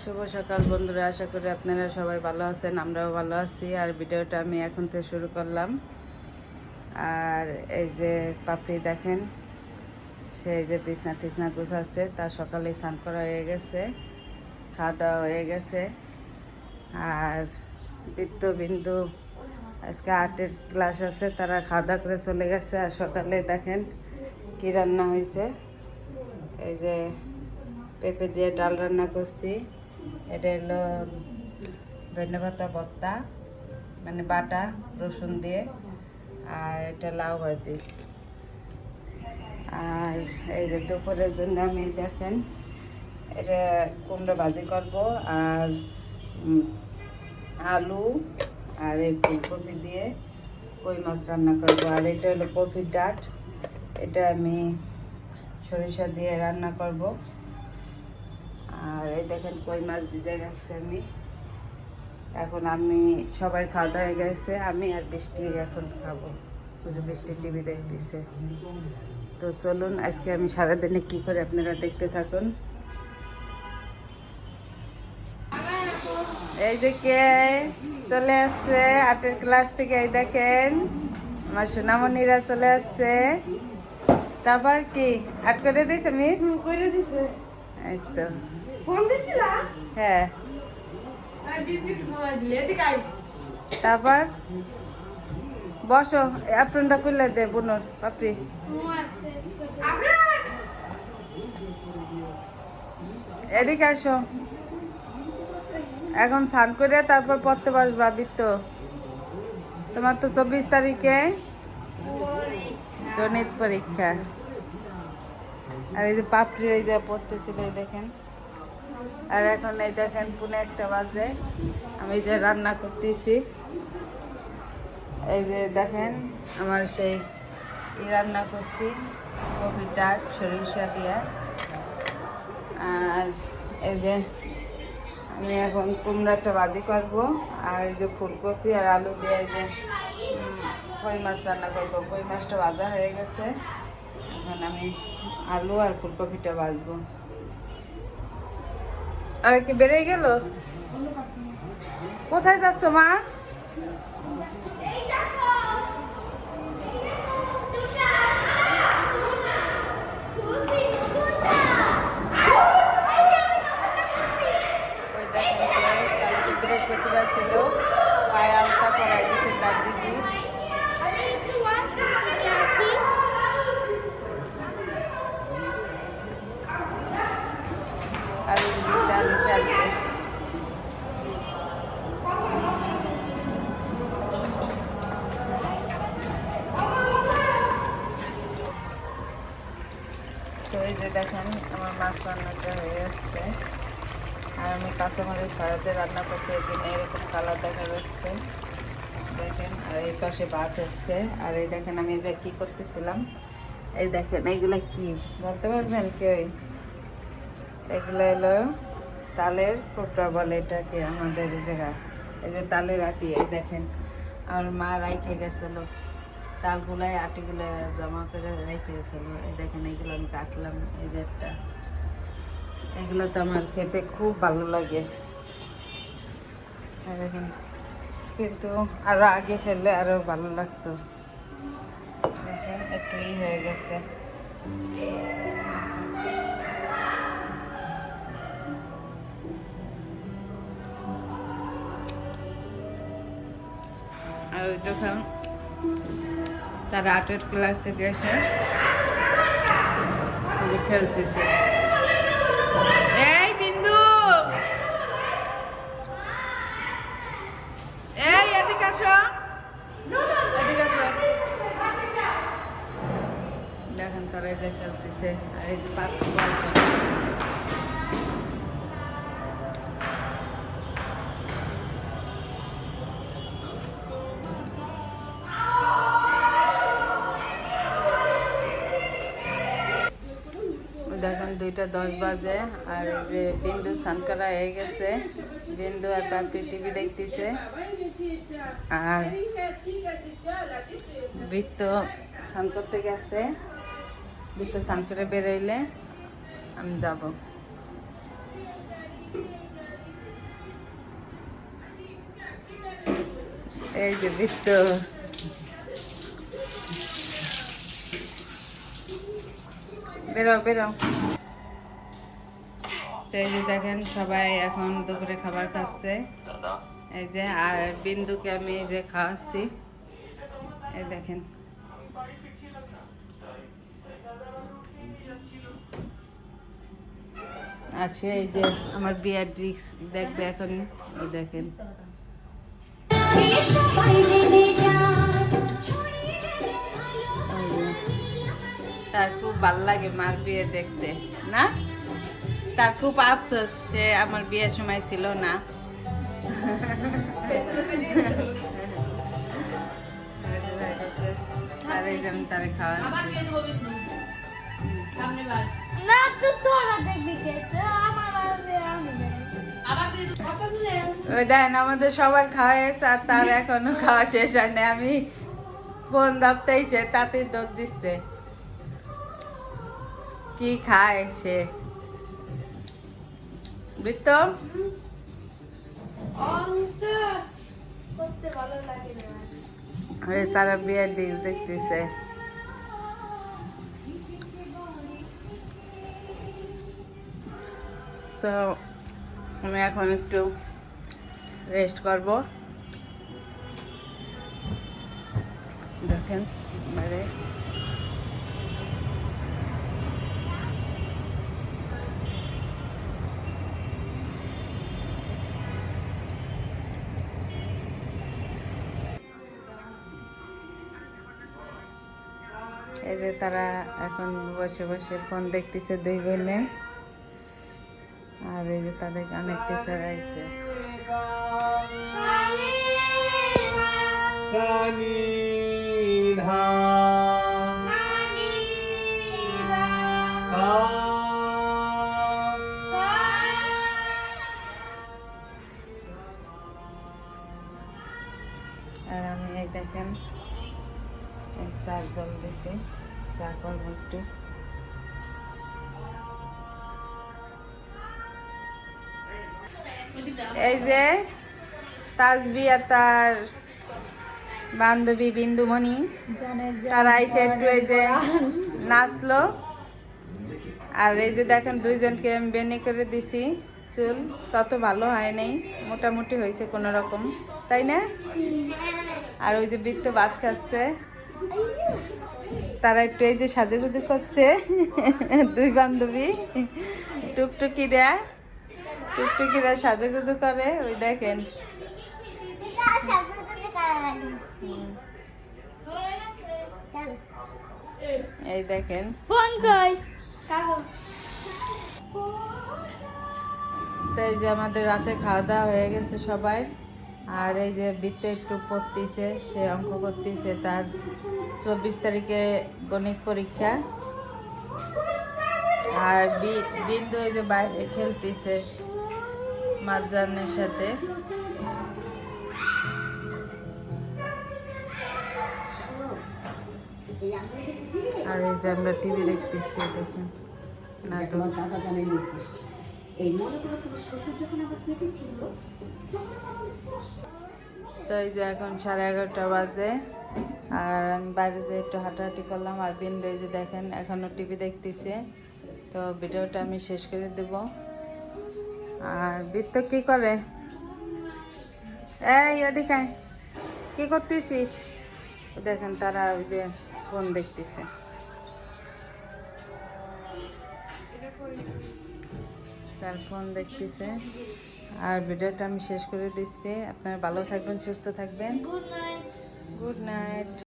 শুভ সকাল বন্ধুরা, আশা করি আপনারা সবাই ভালো আছেন, আমরাও ভালো আছি। আর ভিডিওটা আমি এখন থেকে শুরু করলাম। আর এই যে পাপড়ি দেখেন, সে যে বিছনা টিছনা গুছাচ্ছে, তার সকালে স্নান করা হয়ে গেছে, খাওয়া দাওয়া হয়ে গেছে। আর বৃত্ত বিন্দু আজকে আর্টের ক্লাস আছে, তারা খাওয়া দাওয়া করে চলে গেছে। আর সকালে দেখেন কি রান্না হয়েছে, এই যে পেঁপে দিয়ে ডাল রান্না করছি। এটা হলো ধনেপাতা ভর্তা, মানে বাটা রসুন দিয়ে। আর এটা লাউ ভাজি। আর এই যে দুপুরের জন্য আমি দেখেন এটা কুমড়ো ভাজি করব, আর আলু আর এই ফুলকপি দিয়ে কই মাছ রান্না করব। আর এটা হলো কপির ডাঁট, এটা আমি সরিষা দিয়ে রান্না করব। আর এই দেখেন কই মাছ ভিজে রাখছি আমি। এখন আমি সবাই খাওয়া দাওয়া হয়ে গেছে, আমি আর বৃষ্টি এখন খাবো। বৃষ্টি টিভি দেখতেছে। তো চলুন আজকে আমি সারাদিনে কি করে আপনারা দেখতে থাকুন। এই যে কে চলে আসছে আর্টের ক্লাস থেকে, এই দেখেন আমার সোনামণিরা চলে আসছে। তারপর কি আর্ট করে দিয়েছে মিস? করে দিছে। এই তো ফোন দিছিলা? হ্যাঁ। বিস্কিট খাওয়াই দিলে এদিকে আই। তারপর বসো, অ্যাপ্রনটা খুলে দে বুনোর পাপড়ি। এদিকে আসো, এখন স্নান করে তারপর পড়তে বসবা। তো তোমার তো 24 তারিখে গণিত পরীক্ষা। আর এই যে পাপড়ি ওই যে পড়তেছিল, এই দেখেন। আর এখন এই দেখেন 1:45 বাজে, আমি যে রান্না করতেছি। এই যে দেখেন আমার সেই রান্না করছি, কপির ডাঁট সরিষা দিয়ে। আর এই যে আমি এখন কুমড়াটা ভাজি করব। আর এই যে ফুলকপি আর আলু দিয়ে এই যে কই মাছ রান্না করবো। কই মাছটা ভাজা হয়ে গেছে, এখন আমি আলু আর ফুলকপিটা ভাজবো। আর কি বেরিয়ে গেল? কোথায় যাচ্ছ মা? বৃহস্পতিবার ছিল, পায়ে আলতা পরাই দিছে তার দিদি। আর দিদিটা আমি থাকবে। তো এই যে দেখেন আমার মাছ রান্নাটা হয়ে যাচ্ছে। আর আমি কাঁচামরিচ ভাড়াতে রান্না করছি, এই জন্য এরকম কালার দেখা যাচ্ছে দেখেন। আর এই পাশে ভাত হচ্ছে। আর এই দেখেন আমি যে কি করতেছিলাম, এই দেখেন এইগুলা কি বলতে পারবেন কেউ? এগুলো হলো তালের টুকরা বলে এটাকে আমাদের এই জায়গায়। এই যে তালের আটি, এই দেখেন আমার মা রাইখে গেছিল, তালগুলাই আটিগুলো জমা করে রেখে গেছিল। এই দেখেন এইগুলো আমি কাটলাম, এই যে একটা। এগুলো তো আমার খেতে খুব ভালো লাগে দেখেন, কিন্তু আরো আগে খেলে আরো ভালো লাগতো। দেখেন একটু হয়ে গেছে। আর যখন তার আর্টের ক্লাস থেকে এসে খেলতেছে। এই বিন্দু, এই এদিকে আসো, এদিকে আসো। দেখেন তারা এই যে খেলতেছে। আর এই দেখেন 2:10 বাজে। আর এই যে বিন্দু স্নান করা হয়ে গেছে, বিন্দু আর পাপড়ি টিভি দেখতেছে। আর বৃত্ত স্নান করতে গেছে, বৃত্ত স্নান করে বেরোইলে আমি যাব। এই যে বৃত্ত, বেরো বেরো। তো এই যে দেখেন সবাই এখন দুপুরে খাবার খাচ্ছে। এই যে আর বিন্দুকে আমি এই যে খাওয়াচ্ছি, এই দেখেন। আর সে এই যে আমার বিয়ার ড্রিক্স দেখবে এখন, এই দেখেন। তার খুব ভাল লাগে মার বিয়ে দেখতে না, তার খুব আফসোস সে আমার বিয়ের সময় ছিল না। আর এই যে আমি তারে খাওয়াচ্ছি। না তো তোরা দেখবি কে আমার ওই দেখেন আমাদের সবার খাওয়া হয়েছে আর তার এখনো খাওয়া শেষ হয় না। আমি ফোন ধরতেইছে তাতে দৌড় দিচ্ছে, কি খায় সে। বৃত্ত করতে ভালো লাগে না। আরে তারা বিয়ের ডিশ দেখতেছে। তো আমি এখন একটু রেস্ট করব। দেখেন বাইরে এই যে তারা এখন বসে বসে ফোন দেখতেছে দুই বোনে। আর এই যে তাদের অনেক টিচার আইছে। আর আমি এই দেখেন চার জল দিছি, চা করবো একটু। এই যে তাজবি আর তার বান্ধবী বিন্দুমণি তারা এসে একটু এই যে নাচলো। আর এই যে দেখেন দুইজনকে আমি বেনি করে দিছি, চুল তত ভালো হয় নাই, মোটামুটি হয়েছে কোনো রকম, তাই না? আর ওই যে বৃত্ত ভাত খাচ্ছে, তারা একটু এই যে সাজুগুজু করছে দুই বান্ধবী টুকটুকিরা টুকটুকিরা সাজুগুজু করে, ওই দেখেন। এই দেখেন ফোন কই তো এই যে আমাদের রাতে খাওয়া দাওয়া হয়ে গেছে সবাই। আর এই যে বৃত্ত একটু পড়তেছে, সে অঙ্ক করতেছে, তার 24 তারিখে গণিত পরীক্ষা। আর বিন্দু এই যে বাইরে খেলতেছে মারজানের সাথে। আর এই যে আমরা টিভি দেখতেছি, দেখুন তো এই যে এখন 11:30 বাজে। আর আমি বাইরে যে একটু হাঁটাহাঁটি করলাম। আর বিন্দু এই যে দেখেন এখনো টিভি দেখতেছে। তো ভিডিওটা আমি শেষ করে দেব। আর বৃত্ত কি করে? এই ওদিকে কি করতেছিস? দেখেন তারা ওই যে ফোন দেখতেছে। তার ফোন দেখতেছে। আর ভিডিওটা আমি শেষ করে দিচ্ছি। আপনারা ভালো থাকবেন, সুস্থ থাকবেন। Good night. Good night.